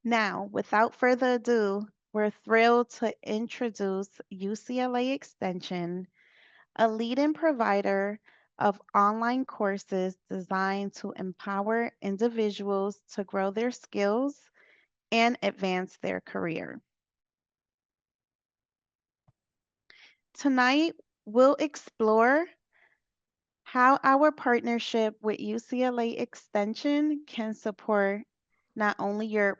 Now, without further ado, we're thrilled to introduce UCLA Extension, a leading provider of online courses designed to empower individuals to grow their skills and advance their career. Tonight, we'll explore how our partnership with UCLA Extension can support not only your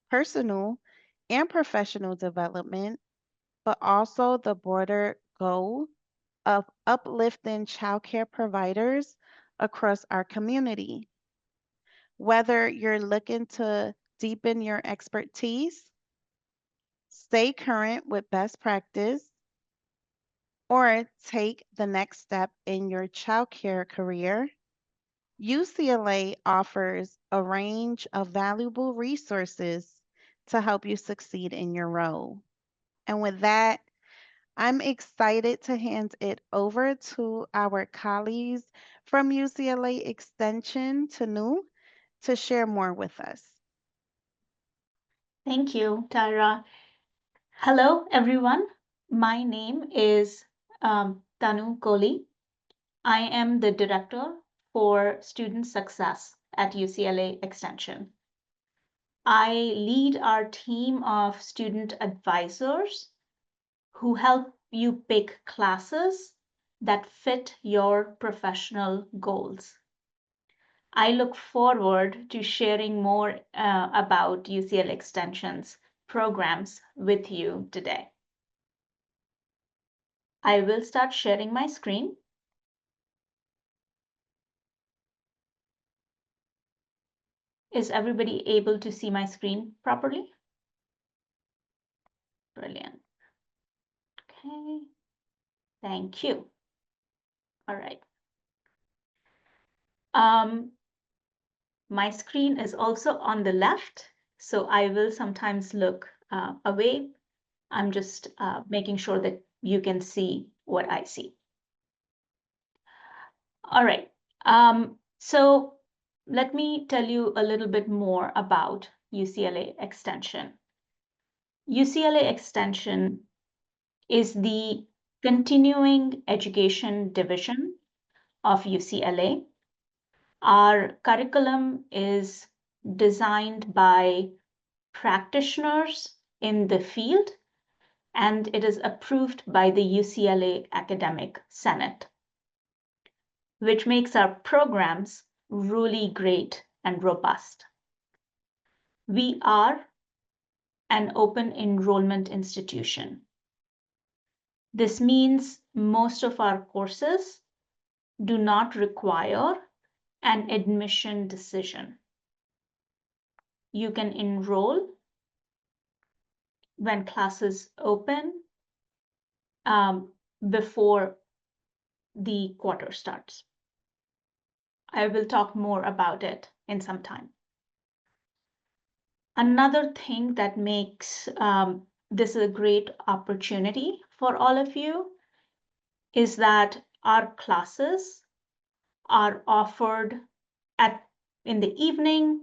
personal and professional development, but also the broader goal of uplifting childcare providers across our community. Whether you're looking to deepen your expertise, stay current with best practice, or take the next step in your childcare career, UCLA offers a range of valuable resources to help you succeed in your role. And with that, I'm excited to hand it over to our colleagues from UCLA Extension, Tanu, to share more with us. Thank you, Tyra. Hello, everyone. My name is Tanu Kohli. I am the Director for Student Success at UCLA Extension. I lead our team of student advisors who help you pick classes that fit your professional goals. I look forward to sharing more about UCL Extension's programs with you today. I will start sharing my screen. Is everybody able to see my screen properly? Brilliant. Okay, thank you. All right. My screen is also on the left, so I will sometimes look away. I'm just making sure that you can see what I see. All right. So let me tell you a little bit more about UCLA Extension. UCLA Extension is the continuing education division of UCLA. Our curriculum is designed by practitioners in the field, and it is approved by the UCLA Academic Senate, which makes our programs really great and robust. We are an open enrollment institution. This means most of our courses do not require an admission decision. You can enroll when classes open before the quarter starts. I will talk more about it in some time. Another thing that makes this a great opportunity for all of you is that our classes are offered in the evening,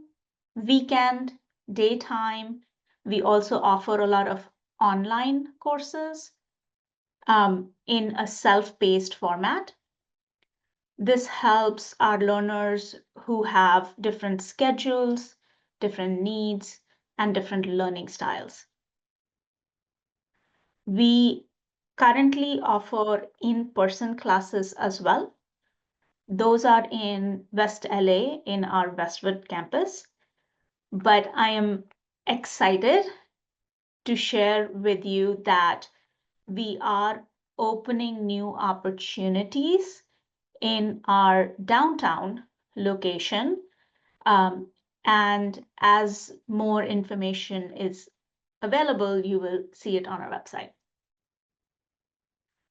weekend, daytime. We also offer a lot of online courses in a self-paced format. This helps our learners who have different schedules, different needs, and different learning styles. We currently offer in-person classes as well. Those are in West LA in our Westwood campus. But I am excited to share with you that we are opening new opportunities in our downtown location. And as more information is available, you will see it on our website.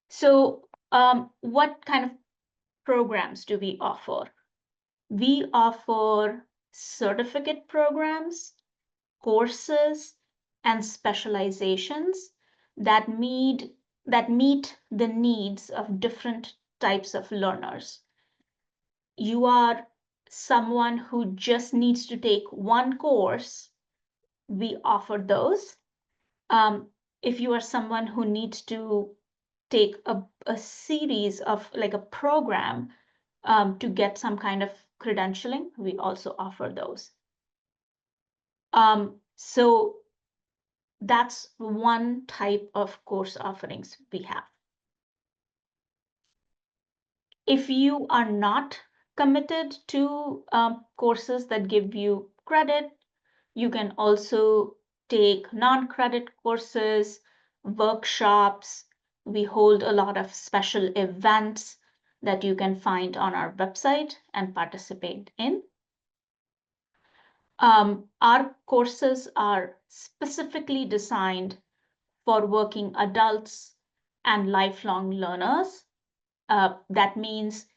So what kind of programs do we offer? We offer certificate programs, courses, and specializations that meet the needs of different types of learners. You are someone who just needs to take one course we offer those. If you are someone who needs to take a series of like a program to get some kind of credentialing, we also offer those. So that's one type of course offerings we have. If you are not committed to courses that give you credit, you can also take non-credit courses, workshops. We hold a lot of special events that you can find on our website and participate in. Our courses are specifically designed for working adults and lifelong learners. That means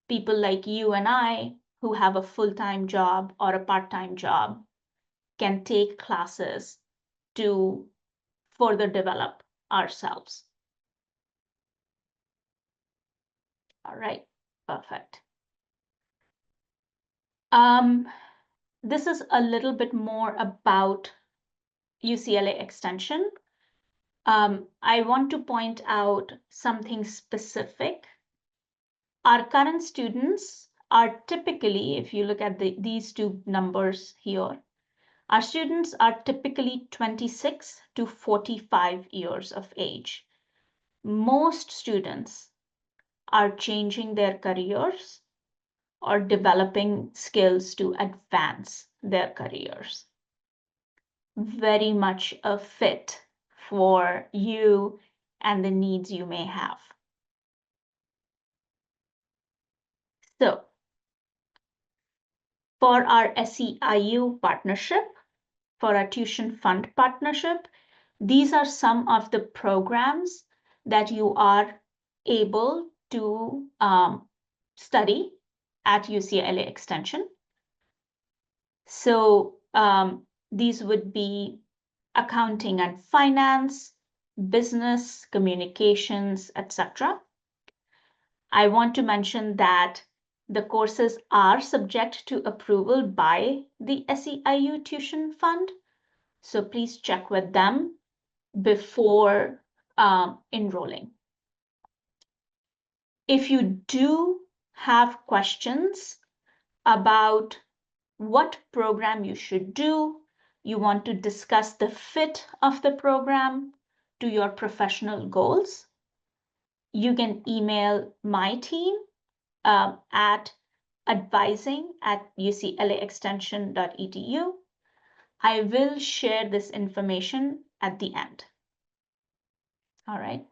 people like you and I who have a full-time job or a part-time job can take classes to further develop ourselves. All right, perfect. This is a little bit more about UCLA Extension. I want to point out something specific. Our current students are typically, if you look at these two numbers here, our students are typically 26 to 45 years of age. Most students are changing their careers or developing skills to advance their careers. Very much a fit for you and the needs you may have. So, for our SEIU partnership, for our tuition fund partnership, these are some of the programs that you are able to study at UCLA Extension. So these would be accounting and finance, business, communications, etc. I want to mention that the courses are subject to approval by the SEIU Tuition Fund. So please check with them before enrolling. If you do have questions about what program you should do, you want to discuss the fit of the program to your professional goals, you can email my team at advising@uclaextension.edu. I will share this information at the end. All right.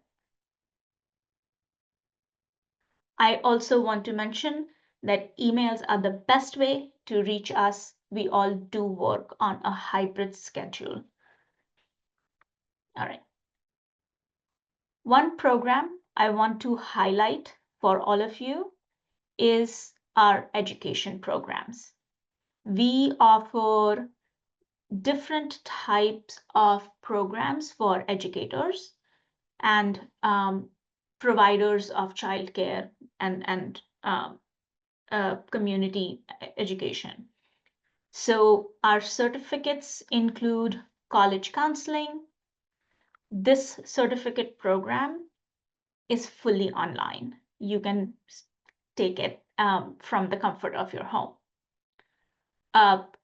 I also want to mention that emails are the best way to reach us. We all do work on a hybrid schedule. All right. One program I want to highlight for all of you is our education programs. We offer different types of programs for educators and providers of childcare and community education. So our certificates include college counseling. This certificate program is fully online. You can take it from the comfort of your home.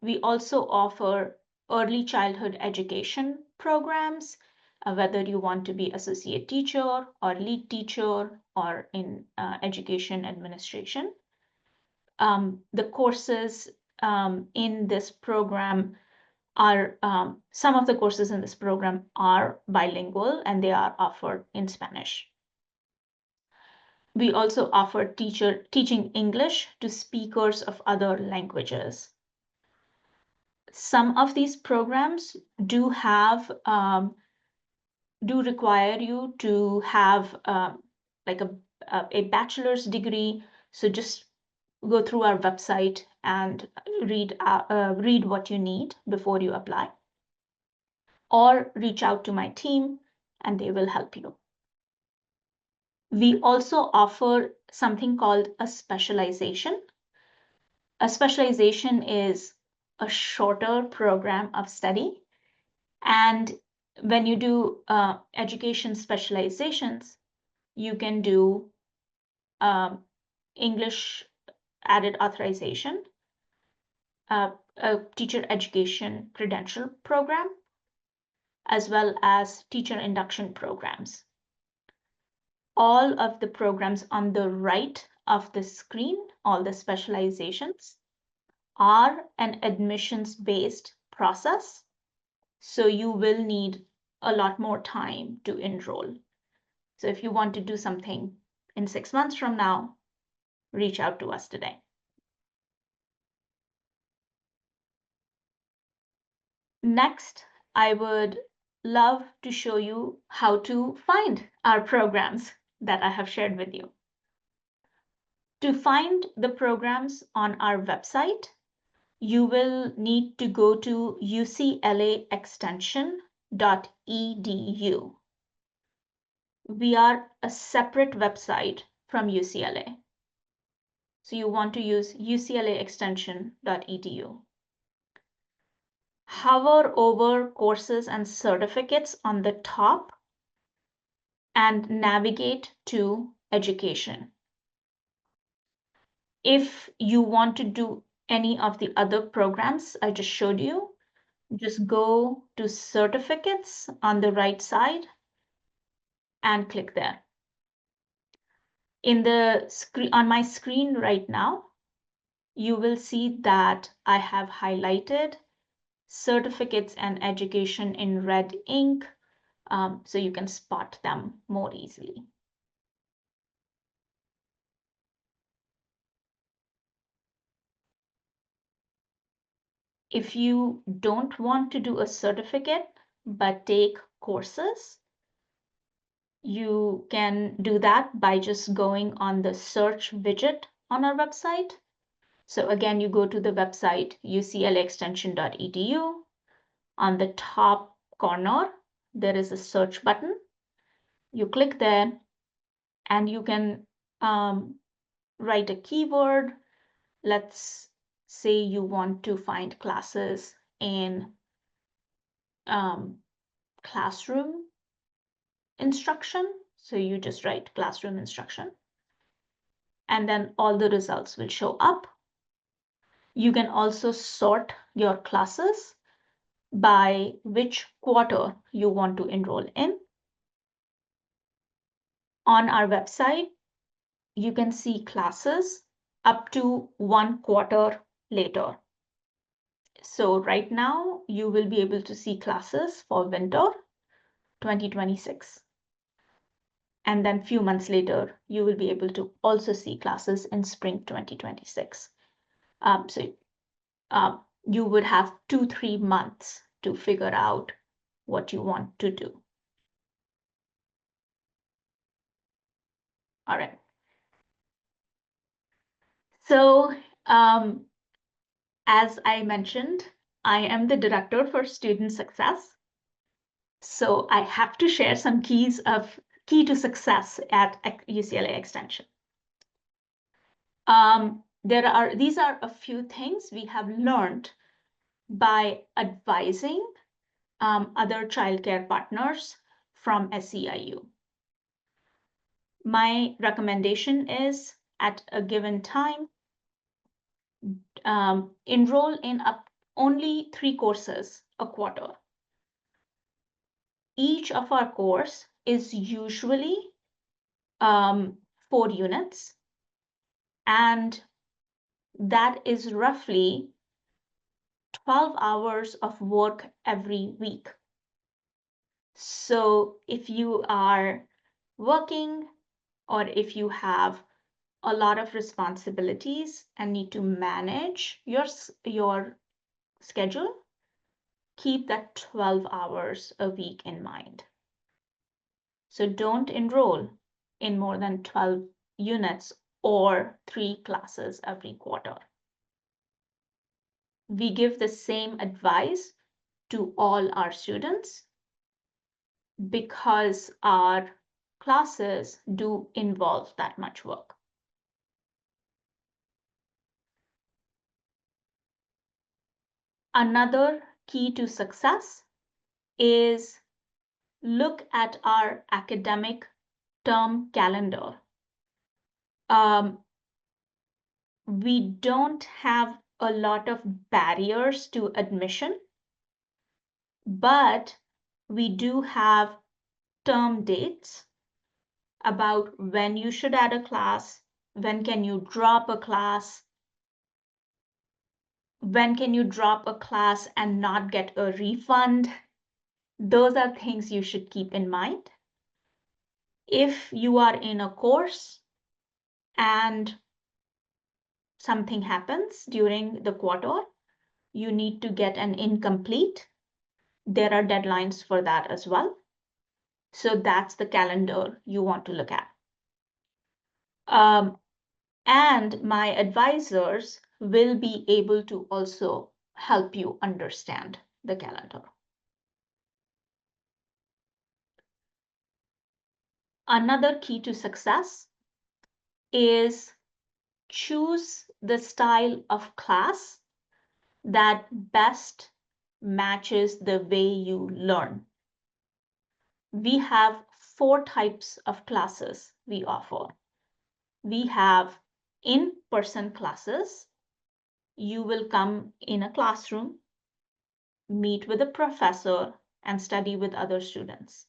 We also offer early childhood education programs, whether you want to be associate teacher or lead teacher or in education administration. The courses in this program are, some of the courses in this program are bilingual and they are offered in Spanish. We also offer teaching English to speakers of other languages. Some of these programs do require you to have like a bachelor's degree. So just go through our website and read what you need before you apply, or reach out to my team and they will help you. We also offer something called a specialization. A specialization is a shorter program of study And when you do education specializations, you can do English added authorization, a teacher education credential program, as well as teacher induction programs. All of the programs on the right of the screen, all the specializations, are an admissions-based process, so you will need a lot more time to enroll. So if you want to do something in 6 months from now, reach out to us today. Next, I would love to show you how to find our programs that I have shared with you. To find the programs on our website, you will need to go to uclaextension.edu. We are a separate website from UCLA. So you want to use uclaextension.edu. Hover over courses and certificates on the top and navigate to education. If you want to do any of the other programs I just showed you, just go to certificates on the right side and click there. In the screen, on my screen right now, you will see that I have highlighted certificates and education in red ink, so you can spot them more easily. If you don't want to do a certificate but take courses, you can do that by just going on the search widget on our website. So again, you go to the website uclaextension.edu. On the top corner, there is a search button. You click there and you can write a keyword. Let's say you want to find classes in classroom instruction. So you just write classroom instruction, and then all the results will show up. You can also sort your classes by which quarter you want to enroll in. On our website, you can see classes up to 1 quarter later. So right now, you will be able to see classes for winter 2026. And then a few months later, you will be able to also see classes in spring 2026. You would have 2-3 months to figure out what you want to do. All right. So as I mentioned, I am the director for student success. So I have to share some key to success at UCLA Extension. These are a few things we have learned by advising other childcare partners from SEIU. My recommendation is, at a given time, enroll in only 3 courses a quarter. Each of our course is usually 4 units, and that is roughly 12 hours of work every week. So if you are working, or if you have a lot of responsibilities and need to manage your schedule, keep that 12 hours a week in mind. So don't enroll in more than 12 units or 3 classes every quarter. We give the same advice to all our students because our classes do involve that much work. Another key to success is look at our academic term calendar. We don't have a lot of barriers to admission, but we do have term dates about when you should add a class, when can you drop a class, when can you drop a class and not get a refund. Those are things you should keep in mind. If you are in a course and something happens during the quarter, you need to get an incomplete. There are deadlines for that as well. So that's the calendar you want to look at. And my advisors will be able to also help you understand the calendar. Another key to success is choose the style of class that best matches the way you learn. We have 4 types of classes we offer. We have in-person classes. You will come in a classroom, meet with a professor, and study with other students.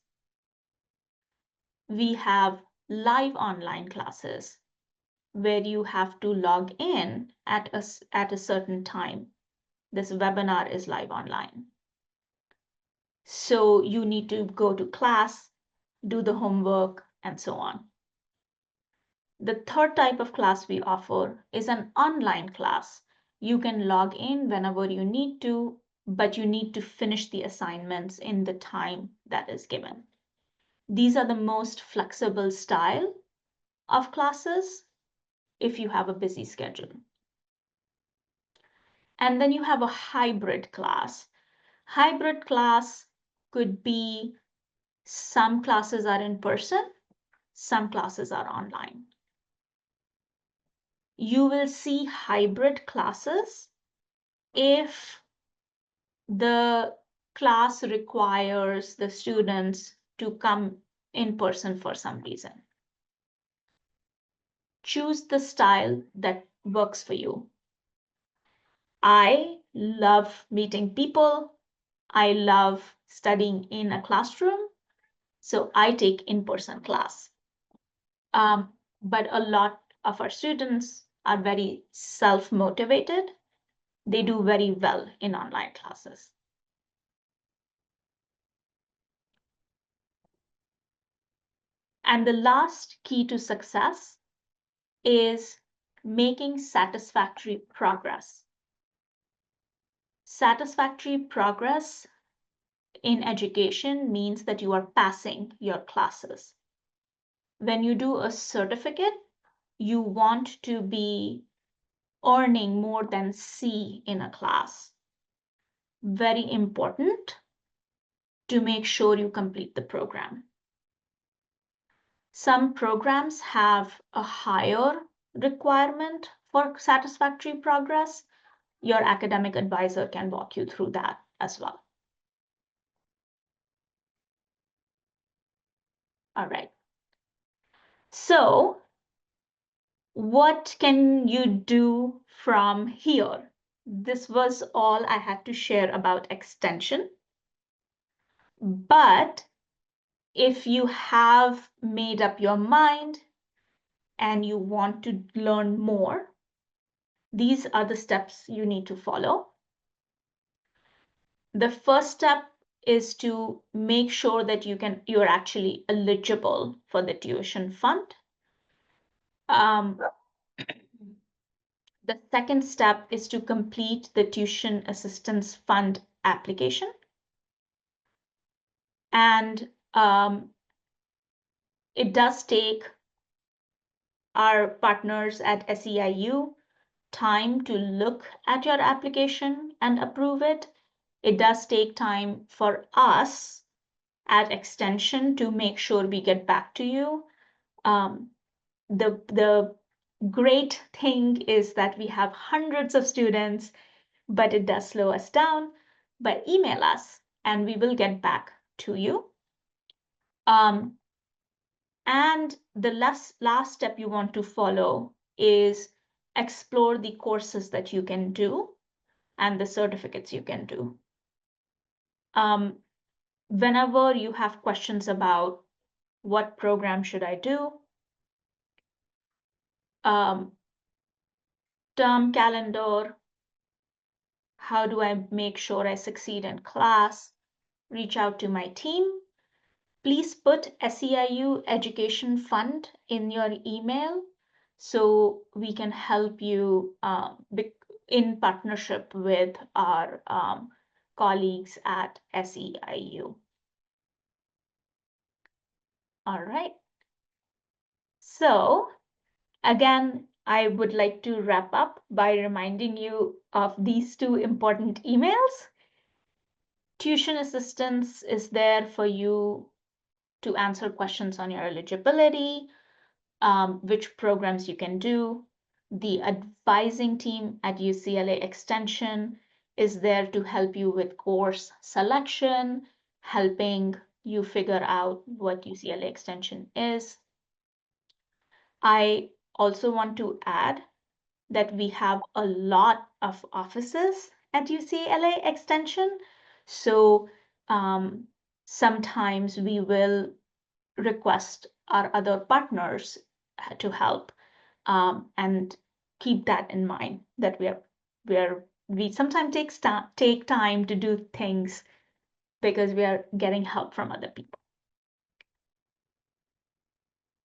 We have live online classes where you have to log in at a certain time. This webinar is live online. So you need to go to class, do the homework, and so on. The third type of class we offer is an online class. You can log in whenever you need to, but you need to finish the assignments in the time that is given. These are the most flexible style of classes if you have a busy schedule. And then you have a hybrid class. Hybrid class could be some classes are in person, some classes are online. You will see hybrid classes if the class requires the students to come in person for some reason. Choose the style that works for you. I love meeting people. I love studying in a classroom. So I take in-person class. But a lot of our students are very self-motivated. They do very well in online classes. And the last key to success is making satisfactory progress. Satisfactory progress in education means that you are passing your classes. When you do a certificate, you want to be earning more than C in a class. Very important to make sure you complete the program. Some programs have a higher requirement for satisfactory progress. Your academic advisor can walk you through that as well. All right. So what can you do from here? This was all I had to share about extension. But if you have made up your mind and you want to learn more, these are the steps you need to follow. The first step is to make sure that you're actually eligible for the tuition fund. The second step is to complete the tuition assistance fund application. And it does take our partners at SEIU time to look at your application and approve it. It does take time for us at Extension to make sure we get back to you. The great thing is that we have hundreds of students, but it does slow us down. But email us and we will get back to you. And the last step you want to follow is explore the courses that you can do and the certificates you can do. Whenever you have questions about what program should I do, term calendar, how do I make sure I succeed in class, reach out to my team. Please put SEIU Education Fund in your email so we can help you in partnership with our colleagues at SEIU. All right. So again, I would like to wrap up by reminding you of these two important emails. Tuition assistance is there for you to answer questions on your eligibility, which programs you can do. The advising team at UCLA Extension is there to help you with course selection, helping you figure out what UCLA Extension is. I also want to add that we have a lot of offices at UCLA Extension. So sometimes we will request our other partners to help, and keep that in mind that we sometimes take time to do things because we are getting help from other people.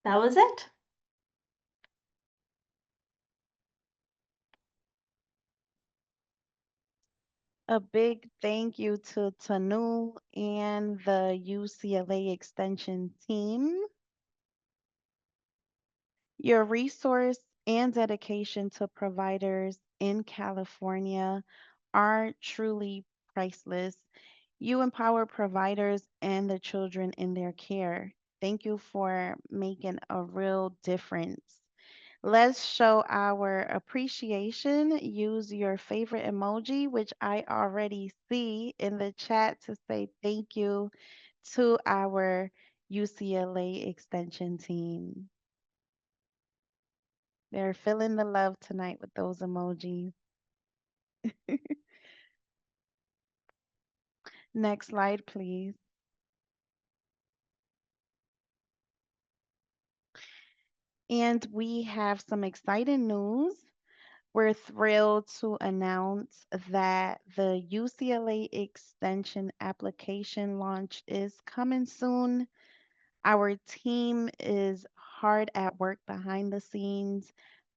That was it. A big thank you to Tanu and the UCLA Extension team. Your resource and dedication to providers in California are truly priceless. You empower providers and the children in their care. Thank you for making a real difference. Let's show our appreciation. Use your favorite emoji, which I already see in the chat, to say thank you to our UCLA Extension team. They're feeling the love tonight with those emojis. Next slide, please. And we have some exciting news. We're thrilled to announce that the UCLA Extension application launch is coming soon. Our team is hard at work behind the scenes,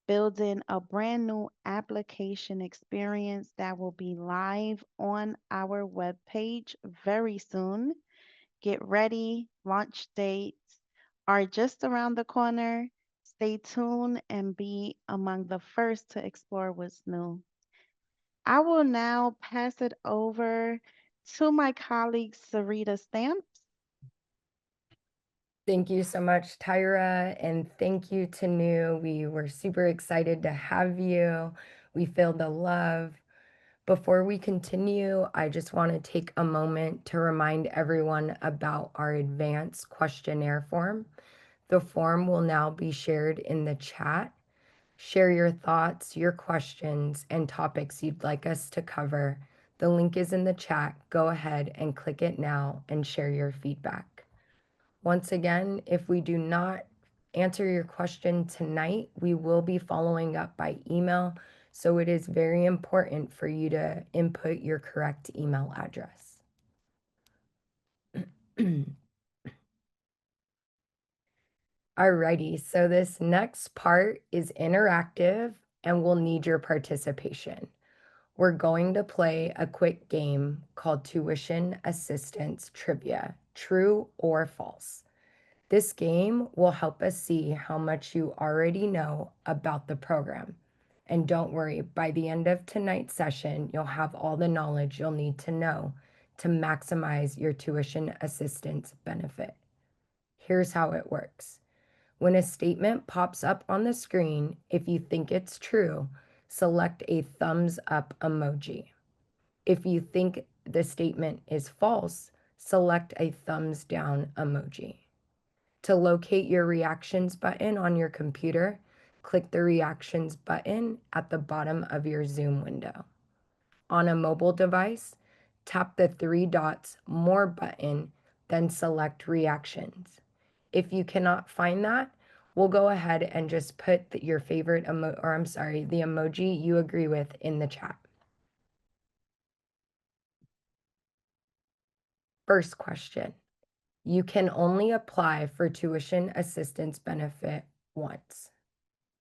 building a brand new application experience that will be live on our webpage very soon. Get ready, launch dates are just around the corner. Stay tuned and be among the first to explore what's new. I will now pass it over to my colleague, Sarita Stamps. Thank you so much, Tyra, and thank you to New. We were super excited to have you. We feel the love. Before we continue, I just want to take a moment to remind everyone about our advanced questionnaire form. The form will now be shared in the chat. Share your thoughts, your questions, and topics you'd like us to cover. The link is in the chat. Go ahead and click it now and share your feedback. Once again, if we do not answer your question tonight, we will be following up by email. So it is very important for you to input your correct email address. Alrighty, so this next part is interactive and we'll need your participation. We're going to play a quick game called Tuition Assistance Trivia, true or false. This game will help us see how much you already know about the program. And don't worry, by the end of tonight's session, you'll have all the knowledge you'll need to know to maximize your tuition assistance benefit. Here's how it works. When a statement pops up on the screen, if you think it's true, select a thumbs up emoji. If you think the statement is false, select a thumbs down emoji. To locate your reactions button on your computer, click the reactions button at the bottom of your Zoom window. On a mobile device, tap the three dots More button, then select Reactions. If you cannot find that, we'll go ahead and just put your favorite the emoji you agree with in the chat. First question. You can only apply for tuition assistance benefit once.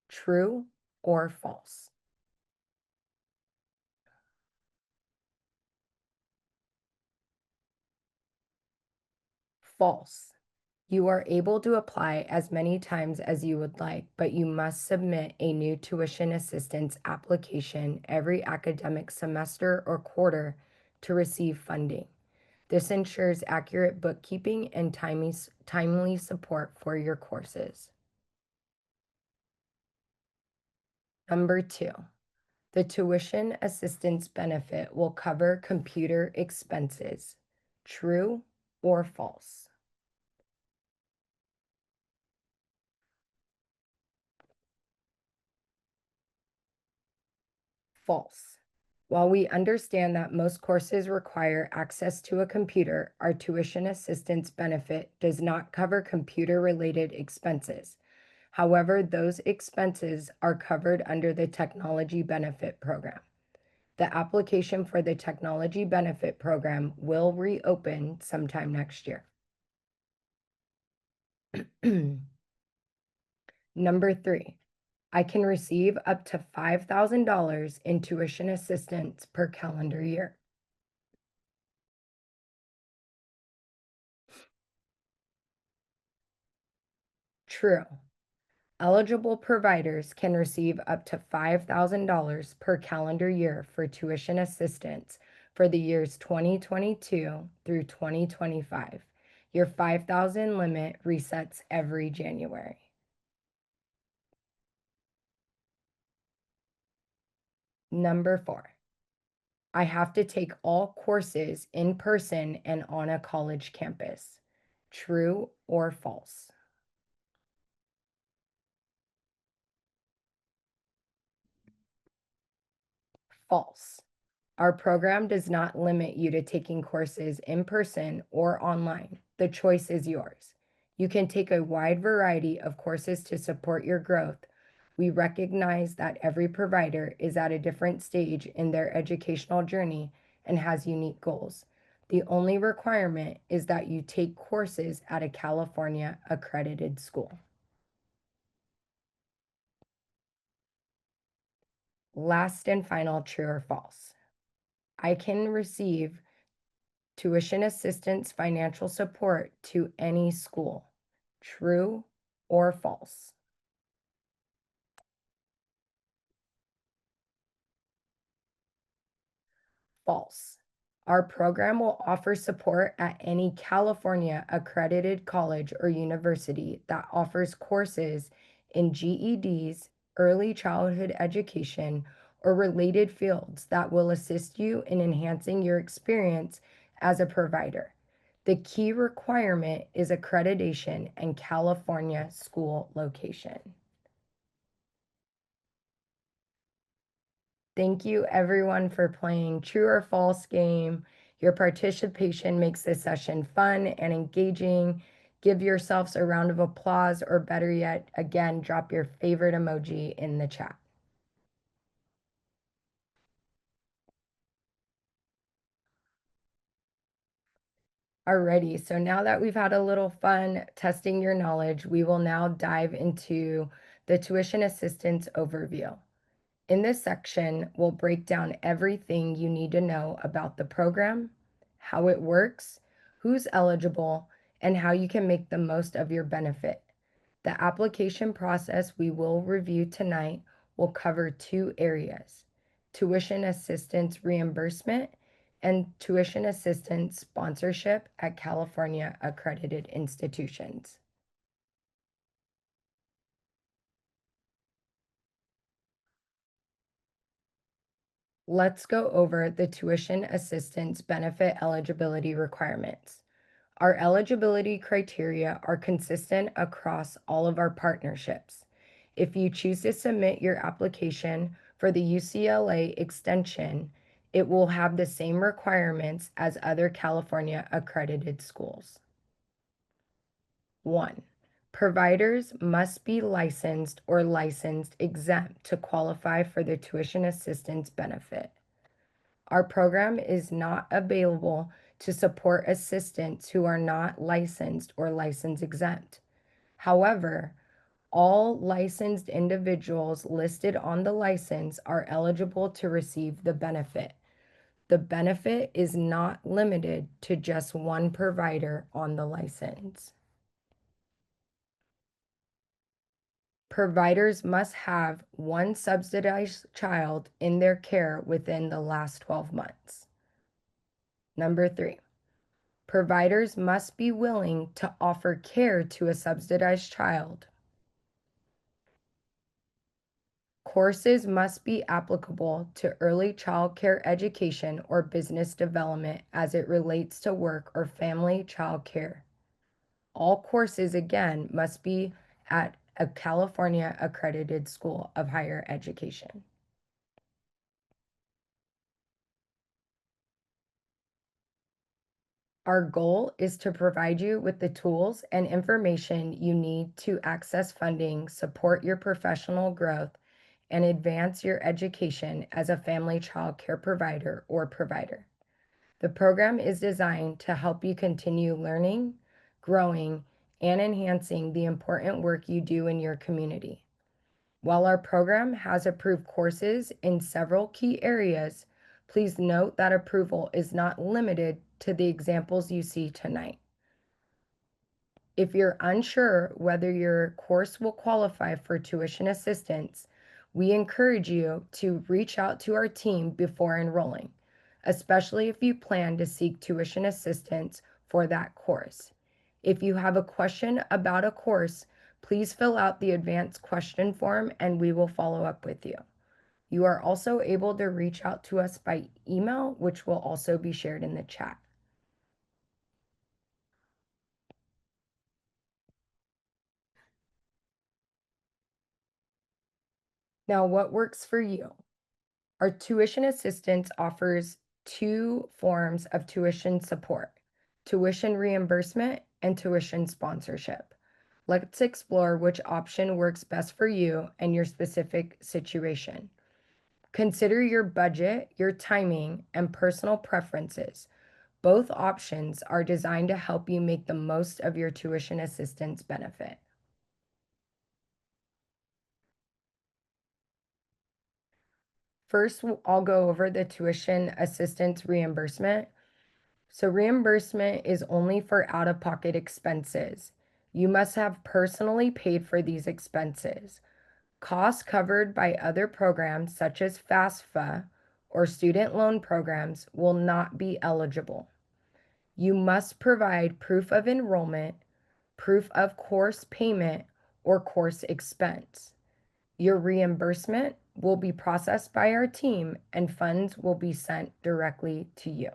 True or false? False. You are able to apply as many times as you would like, but you must submit a new tuition assistance application every academic semester or quarter to receive funding. This ensures accurate bookkeeping and timely support for your courses. Number 2, the tuition assistance benefit will cover computer expenses. True or false? False. While we understand that most courses require access to a computer, our tuition assistance benefit does not cover computer-related expenses. However, those expenses are covered under the Technology Benefit Program. The application for the Technology Benefit Program will reopen sometime next year. Number 3, I can receive up to $5,000 in tuition assistance per calendar year. True. Eligible providers can receive up to $5,000 per calendar year for tuition assistance for the years 2022 through 2025. Your $5,000 limit resets every January. Number 4, I have to take all courses in person and on a college campus. True or false? False. Our program does not limit you to taking courses in person or online. The choice is yours. You can take a wide variety of courses to support your growth. We recognize that every provider is at a different stage in their educational journey and has unique goals. The only requirement is that you take courses at a California accredited school. Last and final, true or false? I can receive tuition assistance financial support to any school. True or false? False. Our program will offer support at any California accredited college or university that offers courses in GEDs, early childhood education, or related fields that will assist you in enhancing your experience as a provider. The key requirement is accreditation and California school location. Thank you everyone for playing true or false game. Your participation makes this session fun and engaging. Give yourselves a round of applause, or better yet, again, drop your favorite emoji in the chat. Alrighty, so now that we've had a little fun testing your knowledge, we will now dive into the tuition assistance overview. In this section, we'll break down everything you need to know about the program, how it works, who's eligible, and how you can make the most of your benefit. The application process we will review tonight will cover 2 areas: tuition assistance reimbursement and tuition assistance sponsorship at California accredited institutions. Let's go over the tuition assistance benefit eligibility requirements. Our eligibility criteria are consistent across all of our partnerships. If you choose to submit your application for the UCLA Extension, it will have the same requirements as other California accredited schools. 1. Providers must be licensed or licensed exempt to qualify for the tuition assistance benefit. Our program is not available to support assistants who are not licensed or license exempt. However, all licensed individuals listed on the license are eligible to receive the benefit. The benefit is not limited to just one provider on the license. Providers must have one subsidized child in their care within the last 12 months. Number 3, providers must be willing to offer care to a subsidized child. Courses must be applicable to early child care education or business development as it relates to work or family child care. All courses, again, must be at a California accredited school of higher education. Our goal is to provide you with the tools and information you need to access funding, support your professional growth, and advance your education as a family child care provider or provider. The program is designed to help you continue learning, growing, and enhancing the important work you do in your community. While our program has approved courses in several key areas, please note that approval is not limited to the examples you see tonight. If you're unsure whether your course will qualify for tuition assistance, we encourage you to reach out to our team before enrolling, especially if you plan to seek tuition assistance for that course. If you have a question about a course, please fill out the advanced question form and we will follow up with you. You are also able to reach out to us by email, which will also be shared in the chat. Now, what works for you? Our tuition assistance offers two forms of tuition support: tuition reimbursement and tuition sponsorship. Let's explore which option works best for you and your specific situation. Consider your budget, your timing, and personal preferences. Both options are designed to help you make the most of your tuition assistance benefit. First, I'll go over the tuition assistance reimbursement. So reimbursement is only for out-of-pocket expenses. You must have personally paid for these expenses. Costs covered by other programs such as FAFSA or student loan programs will not be eligible. You must provide proof of enrollment, proof of course payment, or course expense. Your reimbursement will be processed by our team and funds will be sent directly to you.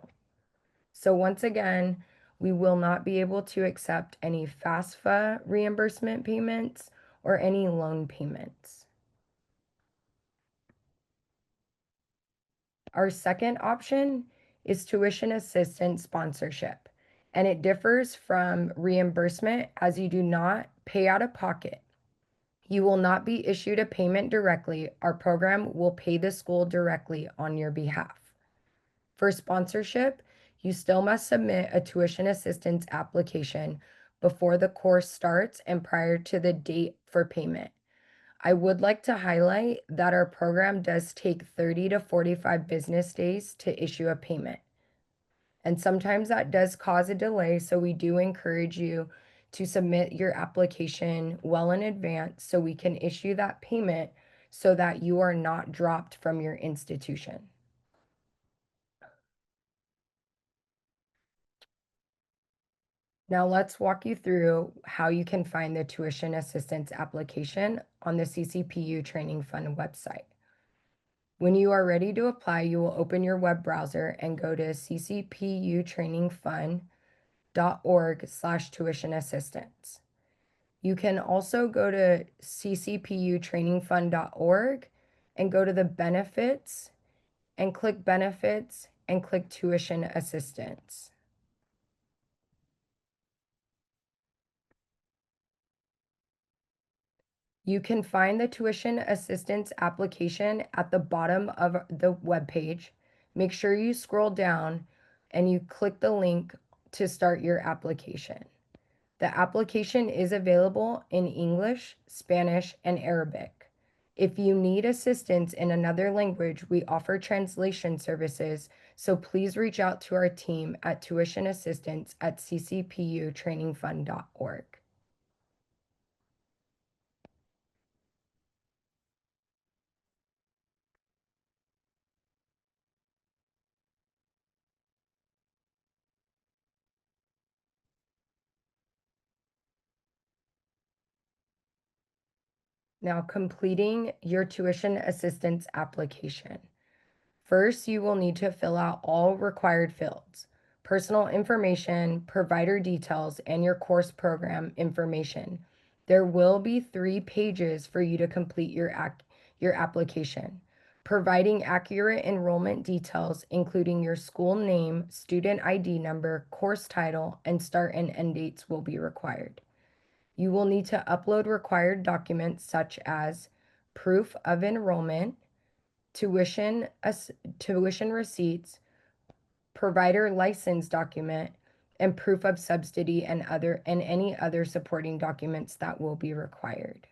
So once again, we will not be able to accept any FAFSA reimbursement payments or any loan payments. Our second option is tuition assistance sponsorship, and it differs from reimbursement as you do not pay out of pocket. You will not be issued a payment directly. Our program will pay the school directly on your behalf. For sponsorship, you still must submit a tuition assistance application before the course starts and prior to the date for payment. I would like to highlight that our program does take 30 to 45 business days to issue a payment. And sometimes that does cause a delay, so we do encourage you to submit your application well in advance so we can issue that payment so that you are not dropped from your institution. Now let's walk you through how you can find the tuition assistance application on the CCPU Training Fund website. When you are ready to apply, you will open your web browser and go to ccputrainingfund.org/tuition assistance. You can also go to ccputrainingfund.org and go to the benefits and click benefits and click tuition assistance. You can find the tuition assistance application at the bottom of the web page. Make sure you scroll down and you click the link to start your application. The application is available in English, Spanish, and Arabic. If you need assistance in another language, we offer translation services, so please reach out to our team at tuitionassistance@ccputrainingfund.org. Now, completing your tuition assistance application. First, you will need to fill out all required fields: personal information, provider details, and your course program information. There will be 3 pages for you to complete your application. Providing accurate enrollment details, including your school name, student ID number, course title, and start and end dates, will be required. You will need to upload required documents such as proof of enrollment, tuition receipts, provider license document, and proof of subsidy and any other supporting documents that will be required.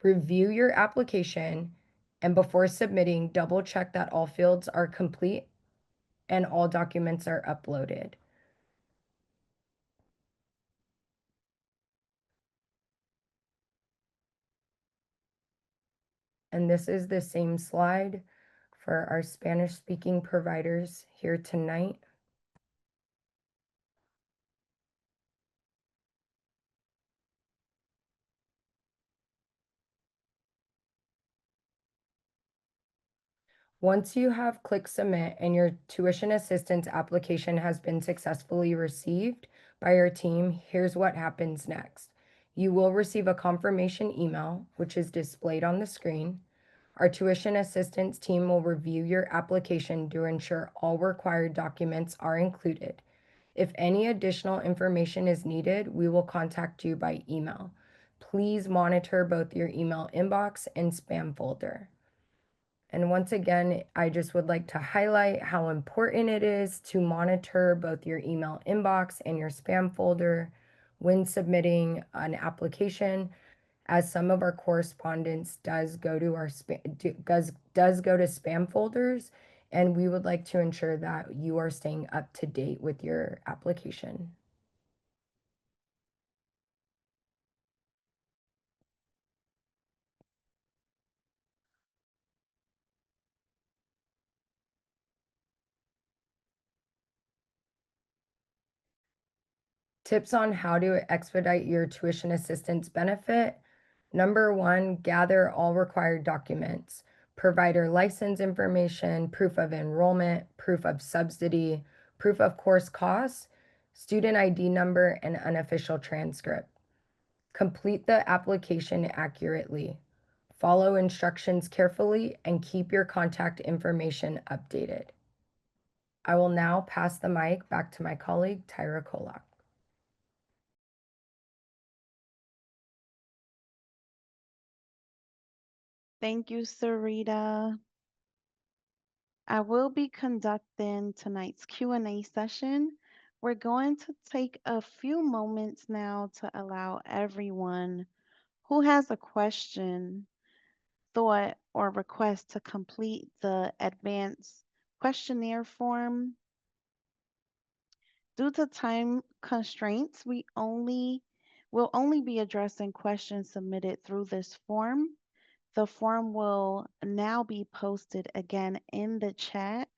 Review your application, and before submitting, double check that all fields are complete and all documents are uploaded. And this is the same slide for our Spanish-speaking providers here tonight. Once you have clicked submit and your tuition assistance application has been successfully received by our team, here's what happens next. You will receive a confirmation email, which is displayed on the screen. Our tuition assistance team will review your application to ensure all required documents are included. If any additional information is needed, we will contact you by email. Please monitor both your email inbox and spam folder. And once again, I just would like to highlight how important it is to monitor both your email inbox and your spam folder when submitting an application, as some of our correspondence does go to spam folders, and we would like to ensure that you are staying up to date with your application. Tips on how to expedite your tuition assistance benefit. Number 1, gather all required documents: provider license information, proof of enrollment, proof of subsidy, proof of course costs, student ID number, and unofficial transcript. Complete the application accurately. Follow instructions carefully and keep your contact information updated. I will now pass the mic back to my colleague, Tyra Kolak. Thank you, Sarita. I will be conducting tonight's Q&A session. We're going to take a few moments now to allow everyone who has a question, thought, or request to complete the advanced questionnaire form. Due to time constraints, will only be addressing questions submitted through this form. The form will now be posted again in the chat.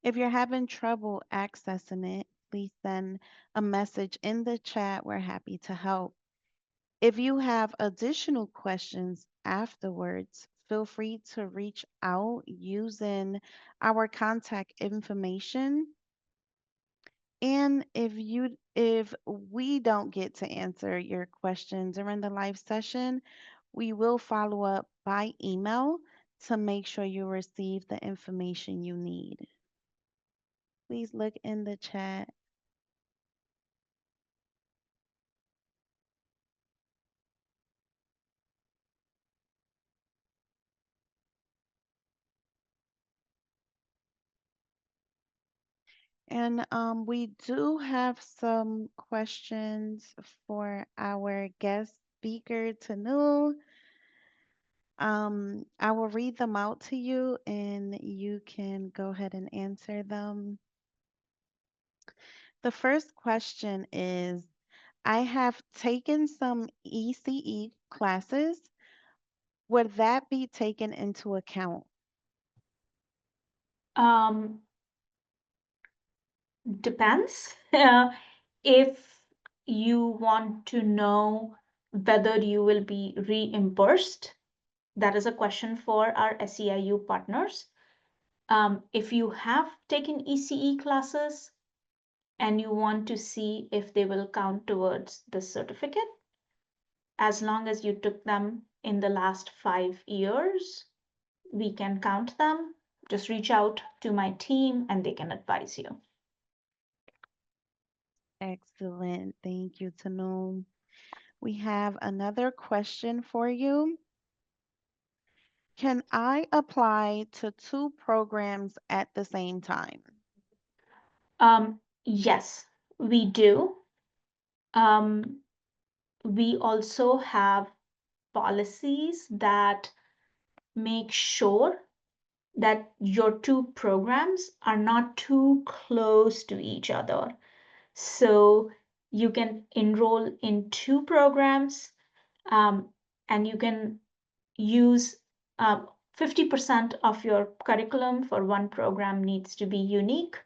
If you're having trouble accessing it, please send a message in the chat. We're happy to help. If you have additional questions afterwards, feel free to reach out using our contact information. And if we don't get to answer your question during the live session, we will follow up by email to make sure you receive the information you need. Please look in the chat. And we do have some questions for our guest speaker, Tanu. I will read them out to you and you can go ahead and answer them. The first question is, I have taken some ECE classes. Would that be taken into account? Um, Depends. If you want to know whether you will be reimbursed, that is a question for our SEIU partners. If you have taken ECE classes and you want to see if they will count towards the certificate, as long as you took them in the last 5 years, we can count them. Just reach out to my team and they can advise you. Excellent. Thank you, Tanu. We have another question for you. Can I apply to 2 programs at the same time? Yes, we do. Um, we also have policies that make sure that your 2 programs are not too close to each other. So you can enroll in 2 programs, and you can use 50% of your curriculum for one program needs to be unique.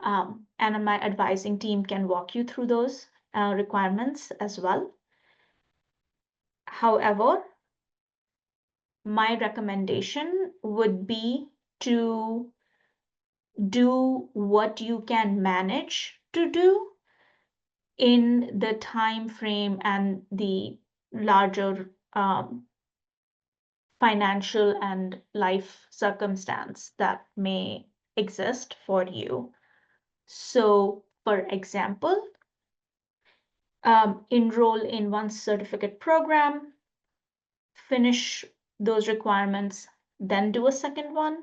And my advising team can walk you through those requirements as well. However, my recommendation would be to do what you can manage to do in the time frame and the larger financial and life circumstance that may exist for you. So, for example, enroll in one certificate program, finish those requirements, then do a second one.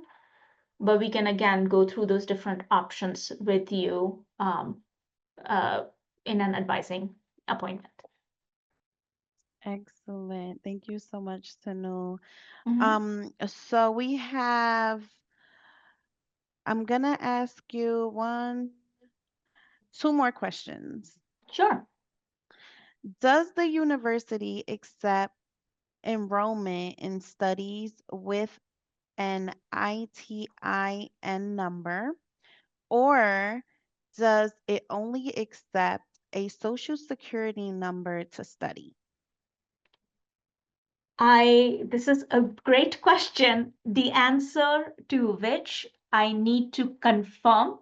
But we can again go through those different options with you uh, in an advising appointment. Excellent. Thank you so much, Tanu. Mhm. So we have, I'm gonna ask you 2 more questions. Sure. Does the university accept enrollment in studies with an ITIN number, or does it only accept a social security number to study? This is a great question, the answer to which I need to confirm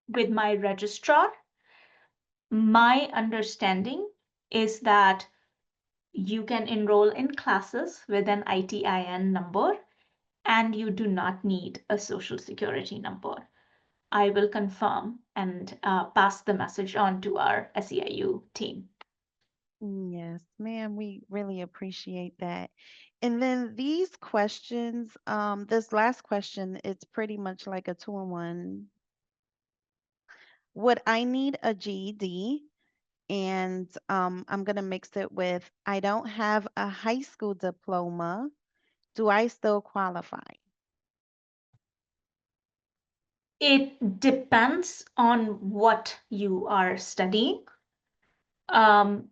with my registrar. My understanding is that you can enroll in classes with an ITIN number and you do not need a social security number. I will confirm and pass the message on to our SEIU team. Yes, ma'am, we really appreciate that. And then these questions, this last question, it's pretty much like a 2-in-1. Would I need a GED? And I'm gonna mix it with I don't have a high school diploma. Do I still qualify? It depends on what you are studying. Um,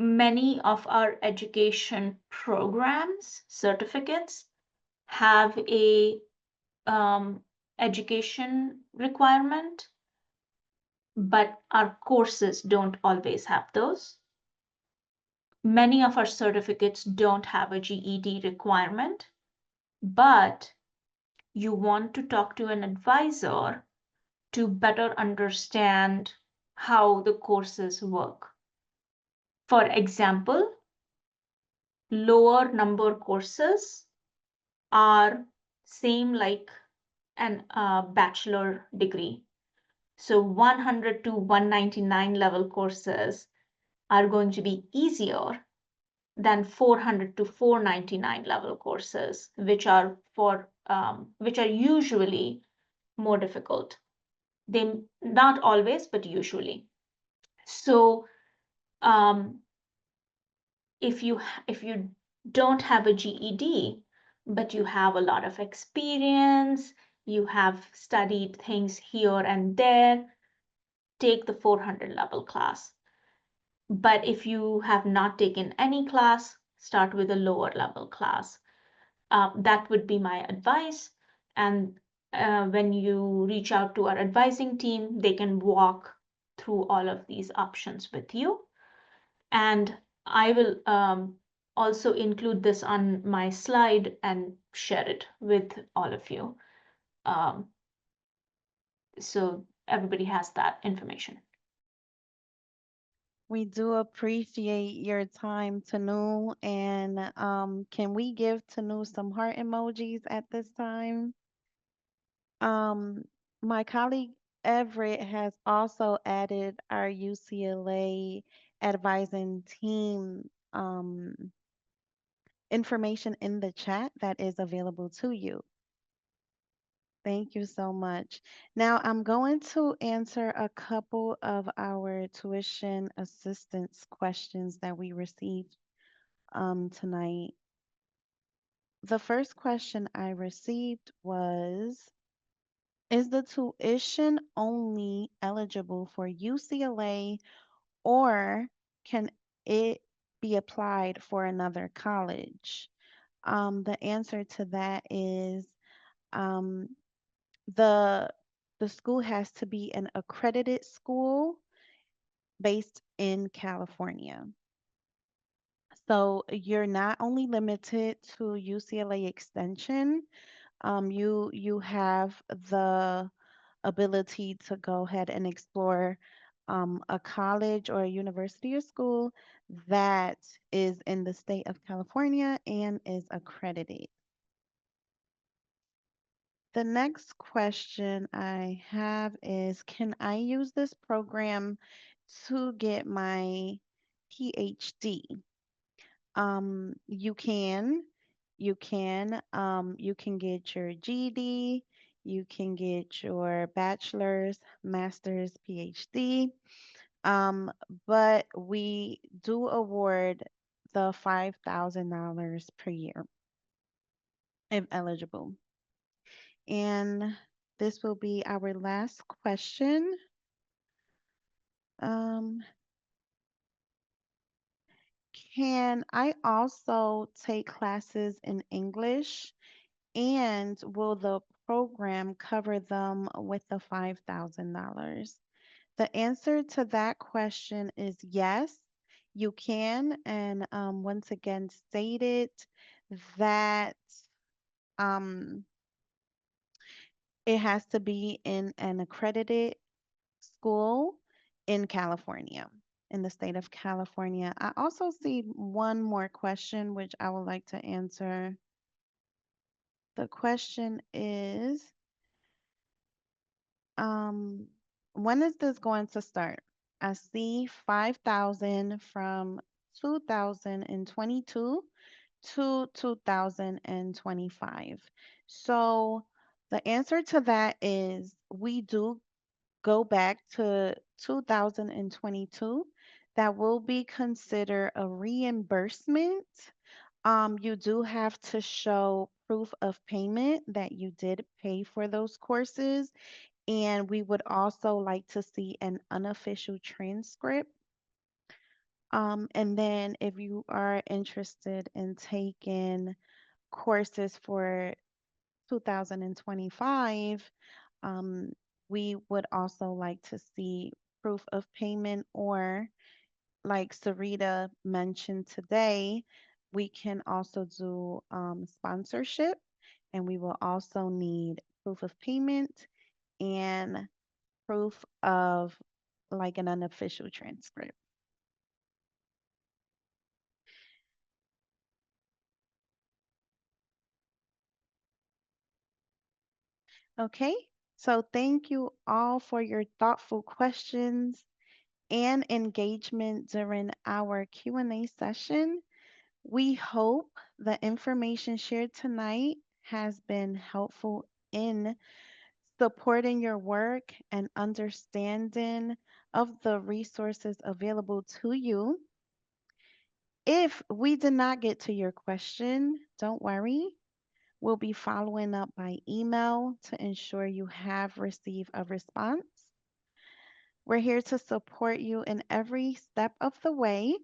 Many of our education programs, certificates, have a education requirement, but our courses don't always have those. Many of our certificates don't have a GED requirement, but you want to talk to an advisor to better understand how the courses work. For example, lower number courses are same like an bachelor degree. So 100 to 199 level courses are going to be easier than 400 to 499 level courses, which are usually more difficult. They not always, but usually. So um, if you don't have a GED, but you have a lot of experience, you have studied things here and there, take the 400 level class. But if you have not taken any class, start with a lower level class. That would be my advice. And when you reach out to our advising team, they can walk through all of these options with you. And I will also include this on my slide and share it with all of you. Um, so everybody has that information. We do appreciate your time, Tanu, and can we give Tanu some heart emojis at this time? Um, my colleague Everett has also added our UCLA advising team information in the chat that is available to you. Thank you so much. Now I'm going to answer a couple of our tuition assistance questions that we received tonight. The first question I received was, is the tuition only eligible for UCLA or can it be applied for another college? The answer to that is um, the the school has to be an accredited school based in California. So you're not only limited to UCLA Extension, you have the ability to go ahead and explore a college or a university or school that is in the state of California and is accredited. The next question I have is, can I use this program to get my PhD? You can. You can get your GED, you can get your bachelor's, master's, PhD. Um, but we do award the $5,000 per year if eligible. And this will be our last question. Um, can I also take classes in English? And will the program cover them with the $5,000? The answer to that question is yes, you can. And once again, stated that um, it has to be in an accredited school in California, in the state of California. I also see one more question which I would like to answer. The question is, Um, when is this going to start? I see 5,000 from 2022 to 2025. So the answer to that is we do go back to 2022. That will be considered a reimbursement. You do have to show proof of payment that you did pay for those courses, and we would also like to see an unofficial transcript. And then if you are interested in taking courses for 2025, we would also like to see proof of payment or like Sarita mentioned today, we can also do sponsorship, and we will also need proof of payment and proof of like an unofficial transcript. Okay, so thank you all for your thoughtful questions and engagement during our Q&A session. We hope the information shared tonight has been helpful in supporting your work and understanding of the resources available to you. If we did not get to your question, don't worry. We'll be following up by email to ensure you have received a response. We're here to support you in every step of the way.